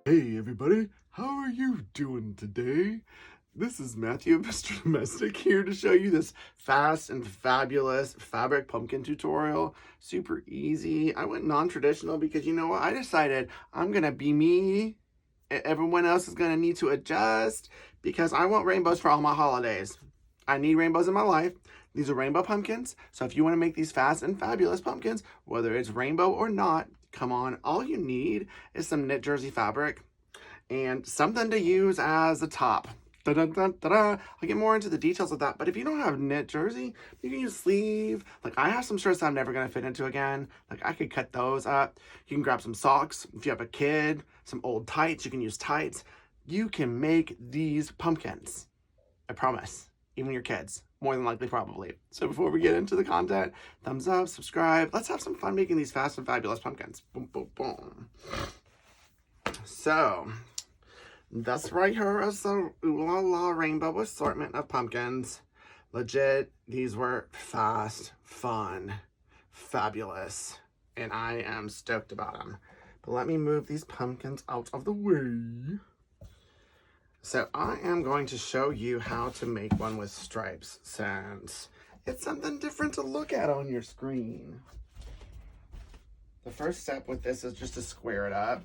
Hey everybody, how are you doing today? This is Matthew, Mr. Domestic, here to show you this fast and fabulous fabric pumpkin tutorial. Super easy. I went non-traditional because you know what? I decided I'm gonna be me. Everyone else is gonna need to adjust because I want rainbows for all my holidays. I need rainbows in my life. These are rainbow pumpkins. So if you want to make these fast and fabulous pumpkins, whether it's rainbow or not, come on. All you need is some knit jersey fabric and something to use as a top. I'll get more into the details of that, but if you don't have knit jersey, you can use sleeve. Like I have some shirts that I'm never gonna fit into again. Like I could cut those up. You can grab some socks. If you have a kid, some old tights, you can use tights. You can make these pumpkins. I promise. Even your kids, more than likely, probably. So before we get into the content, thumbs up, subscribe. Let's have some fun making these fast and fabulous pumpkins. Boom, boom, boom. So, that's right here is the Ooh La La rainbow assortment of pumpkins. Legit, these were fast, fun, fabulous, and I am stoked about them. But let me move these pumpkins out of the way. So I am going to show you how to make one with stripes since it's something different to look at on your screen. The first step with this is just to square it up.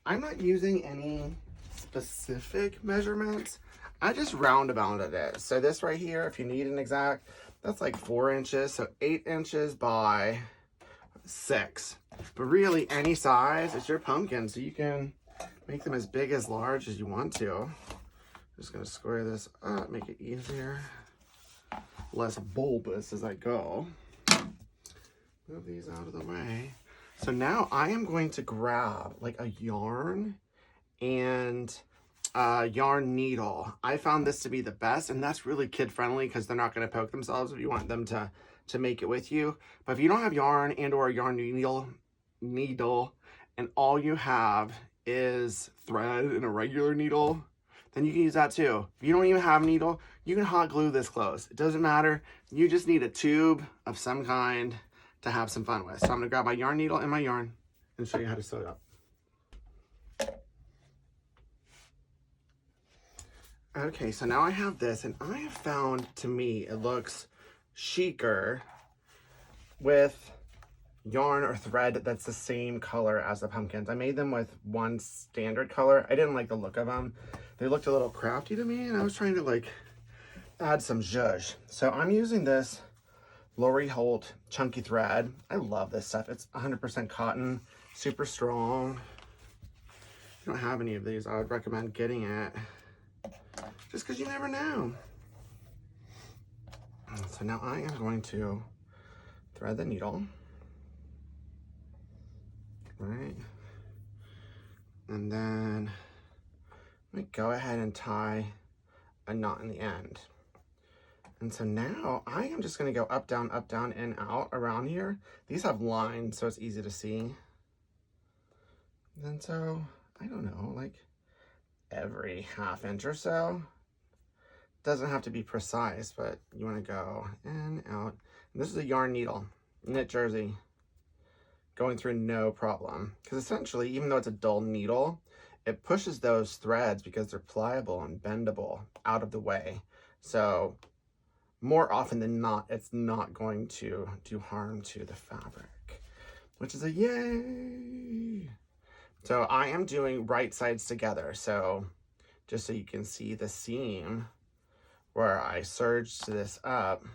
I'm not using any specific measurements. I just roundaboutted it. So this right here, if you need an exact, that's like 4 inches. So 8 inches by 6. But really any size, it's your pumpkin. So you can make them as big as large as you want to. Just gonna square this up, make it easier, less bulbous as I go. Move these out of the way. So now I am going to grab like a yarn and a yarn needle. I found this to be the best, and that's really kid friendly because they're not gonna poke themselves if you want them to make it with you. But if you don't have yarn and or a yarn needle, and all you have is thread and a regular needle, then you can use that too. If you don't even have a needle, you can hot glue this close. It doesn't matter. You just need a tube of some kind to have some fun with. So I'm gonna grab my yarn needle and my yarn and show you how to sew it up. Okay, so now I have this, and I have found, to me, it looks chicer with yarn or thread that's the same color as the pumpkins. I made them with one standard color. I didn't like the look of them. They looked a little crafty to me, and I was trying to like add some zhuzh. So I'm using this Lori Holt chunky thread. I love this stuff. It's 100% cotton, super strong. If you don't have any of these, I would recommend getting it just because you never know. So now I am going to thread the needle. Right, and then let me go ahead and tie a knot in the end. And so now I am just going to go up, down, in, out around here. These have lines, so it's easy to see. And so, I don't know, like every ½ inch or so. Doesn't have to be precise, but you want to go in, out. And this is a yarn needle, knit jersey. Going through no problem, because essentially, even though it's a dull needle, it pushes those threads, because they're pliable and bendable, out of the way. So more often than not, it's not going to do harm to the fabric, which is a yay. So I am doing right sides together, so just so you can see the seam where I serged this up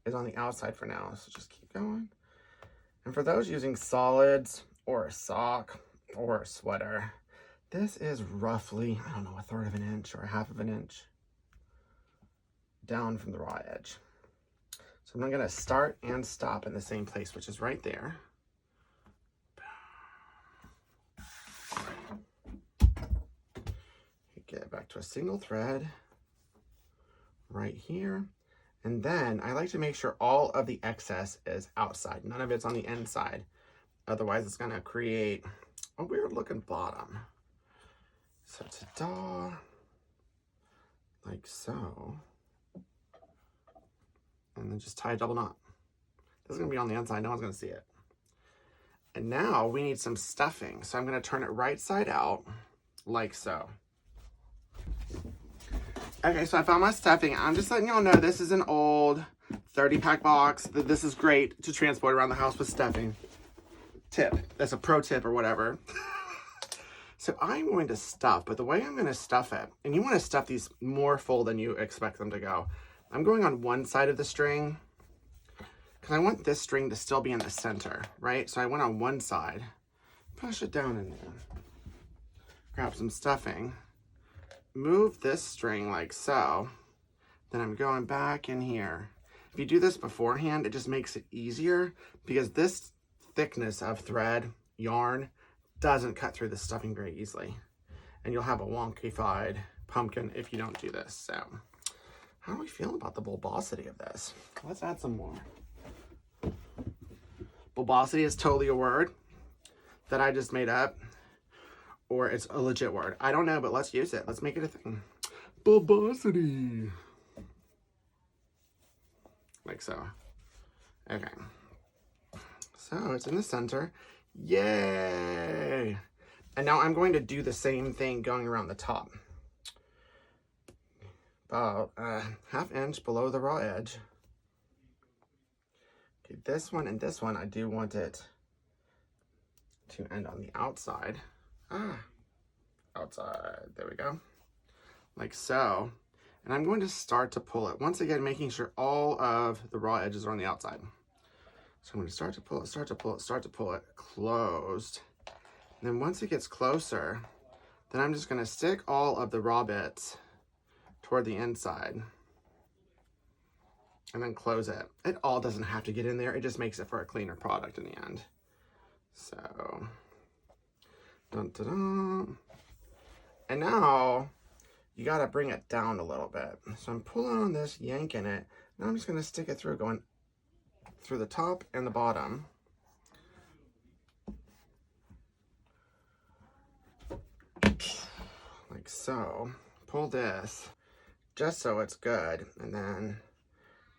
is on the outside for now, so just keep going. And for those using solids or a sock or a sweater, this is roughly, I don't know, 1/3 of an inch or 1/2 of an inch down from the raw edge. So I'm gonna start and stop in the same place, which is right there. Get it back to a single thread right here. And then I like to make sure all of the excess is outside. None of it's on the inside. Otherwise, it's gonna create a weird looking bottom. So ta-da, like so. And then just tie a double knot. This is gonna be on the inside, no one's gonna see it. And now we need some stuffing. So I'm gonna turn it right side out, like so. Okay, so I found my stuffing. I'm just letting y'all know this is an old 30-pack box. This is great to transport around the house with stuffing. Tip, that's a pro tip or whatever. So I'm going to stuff, but the way I'm gonna stuff it, and you wanna stuff these more full than you expect them to go. I'm going on one side of the string, because I want this string to still be in the center, right? So I went on one side, push it down in there, grab some stuffing, move this string like so, then I'm going back in here. If you do this beforehand, it just makes it easier because this thickness of thread, yarn, doesn't cut through the stuffing very easily. And you'll have a wonkified pumpkin if you don't do this. So, how do we feel about the bulbosity of this? Let's add some more. Bulbosity is totally a word that I just made up, or it's a legit word. I don't know, but let's use it. Let's make it a thing. Bulbosity. Like so. Okay. So it's in the center. Yay! And now I'm going to do the same thing going around the top. About a ½ inch below the raw edge. Okay, this one and this one, I do want it to end on the outside. Outside, there we go. Like so. And I'm going to start to pull it. Once again, making sure all of the raw edges are on the outside. So I'm going to start to pull it, start to pull it, start to pull it, closed. And then once it gets closer, then I'm just going to stick all of the raw bits toward the inside. And then close it. It all doesn't have to get in there. It just makes it for a cleaner product in the end. So, dun, dun, dun. And now you got to bring it down a little bit. So I'm pulling on this, yanking it. Now I'm just going to stick it through, going through the top and the bottom. Like so. Pull this just so it's good, and then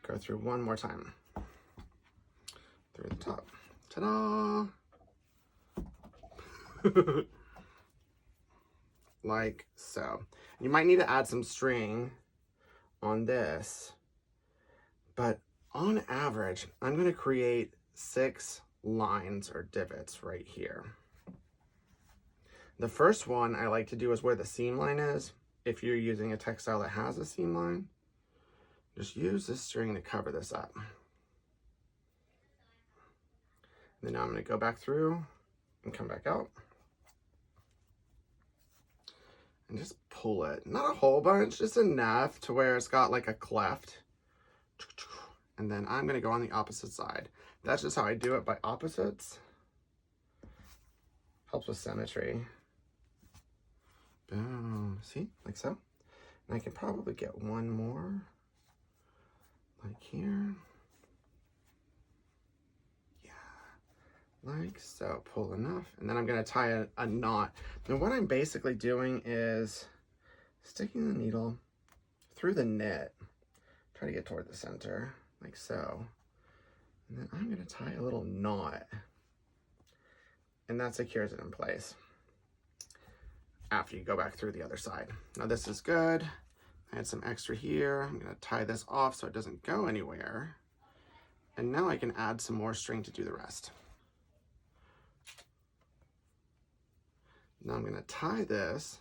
go through one more time. Through the top. Ta-da! Like so. You might need to add some string on this, but on average, I'm going to create 6 lines or divots right here. The first one I like to do is where the seam line is. If you're using a textile that has a seam line, just use this string to cover this up. Then now I'm going to go back through and come back out. And just pull it. Not a whole bunch, just enough to where it's got like a cleft. And then I'm going to go on the opposite side. That's just how I do it, by opposites. Helps with symmetry. Boom. See? Like so. And I can probably get one more. Like here. Yeah. Like so. Pull enough. And then I'm going to tie a knot. And what I'm basically doing is sticking the needle through the knit. Try to get toward the center. Like so. And then I'm going to tie a little knot. And that secures it in place after you go back through the other side. Now this is good. I had some extra here. I'm going to tie this off so it doesn't go anywhere. And now I can add some more string to do the rest. Now I'm going to tie this.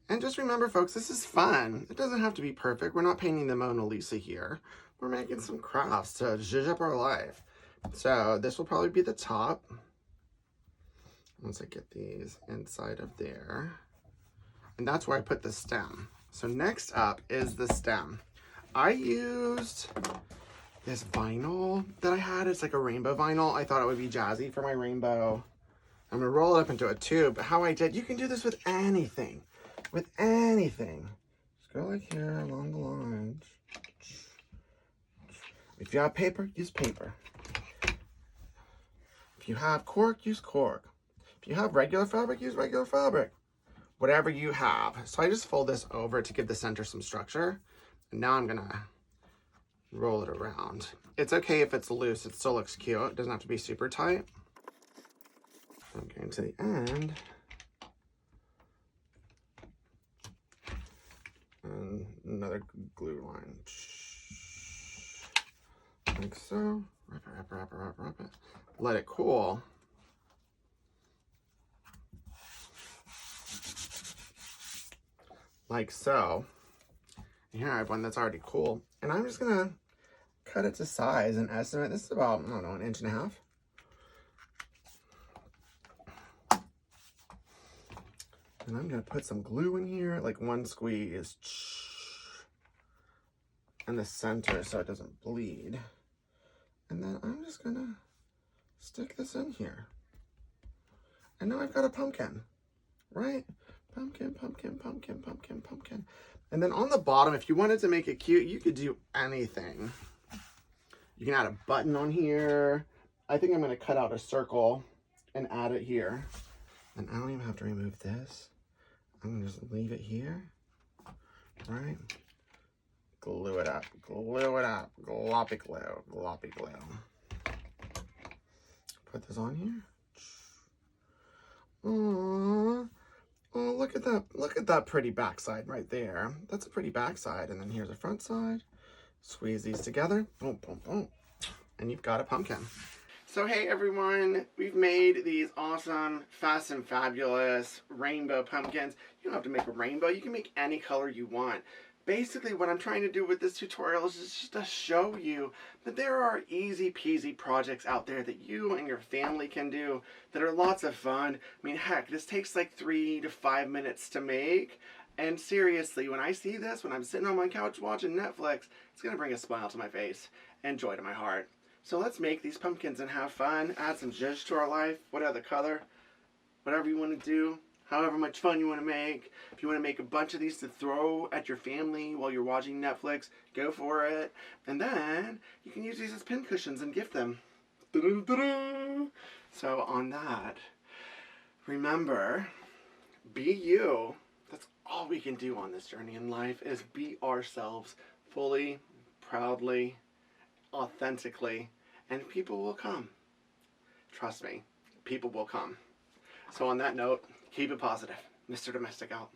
And just remember, folks, this is fun. It doesn't have to be perfect. We're not painting the Mona Lisa here. We're making some crafts to zhuzh up our life. So this will probably be the top. Once I get these inside of there. And that's where I put the stem. So next up is the stem. I used this vinyl that I had. It's like a rainbow vinyl. I thought it would be jazzy for my rainbow. I'm gonna roll it up into a tube. But how I did, you can do this with anything. With anything. Just go like here along the lines. If you have paper, use paper. If you have cork, use cork. If you have regular fabric, use regular fabric. Whatever you have. So I just fold this over to give the center some structure. And now I'm gonna roll it around. It's okay if it's loose, it still looks cute. It doesn't have to be super tight. So I'm getting to the end. And another glue line. Like so. Wrap it, wrap it, wrap it, wrap it, wrap it. Let it cool. Like so. And here I have one that's already cool. And I'm just gonna cut it to size and estimate. This is about, I don't know, 1.5 inches. And I'm gonna put some glue in here, like 1 squeeze in the center so it doesn't bleed. And then I'm just gonna stick this in here. And now I've got a pumpkin, right? Pumpkin, pumpkin, pumpkin, pumpkin, pumpkin. And then on the bottom, if you wanted to make it cute, you could do anything. You can add a button on here. I think I'm gonna cut out a circle and add it here. And I don't even have to remove this. I'm gonna just leave it here, right? Glue it up, gloppy glue, gloppy glue. Put this on here. Aww. Oh, look at that pretty backside right there. That's a pretty backside. And then here's a front side. Squeeze these together, boom, boom, boom. And you've got a pumpkin. So hey everyone, we've made these awesome, fast and fabulous rainbow pumpkins. You don't have to make a rainbow, you can make any color you want. Basically what I'm trying to do with this tutorial is just to show you that there are easy peasy projects out there that you and your family can do that are lots of fun. I mean, heck, this takes like 3 to 5 minutes to make. And seriously, when I see this, when I'm sitting on my couch watching Netflix, it's gonna bring a smile to my face and joy to my heart. So let's make these pumpkins and have fun, add some zhuzh to our life, whatever color, whatever you want to do, however much fun you want to make. If you want to make a bunch of these to throw at your family while you're watching Netflix, go for it. And then you can use these as pin cushions and gift them. So on that, remember, be you. That's all we can do on this journey in life is be ourselves fully, proudly, authentically, and people will come. Trust me, people will come. So on that note, keep it positive. Mr. Domestic out.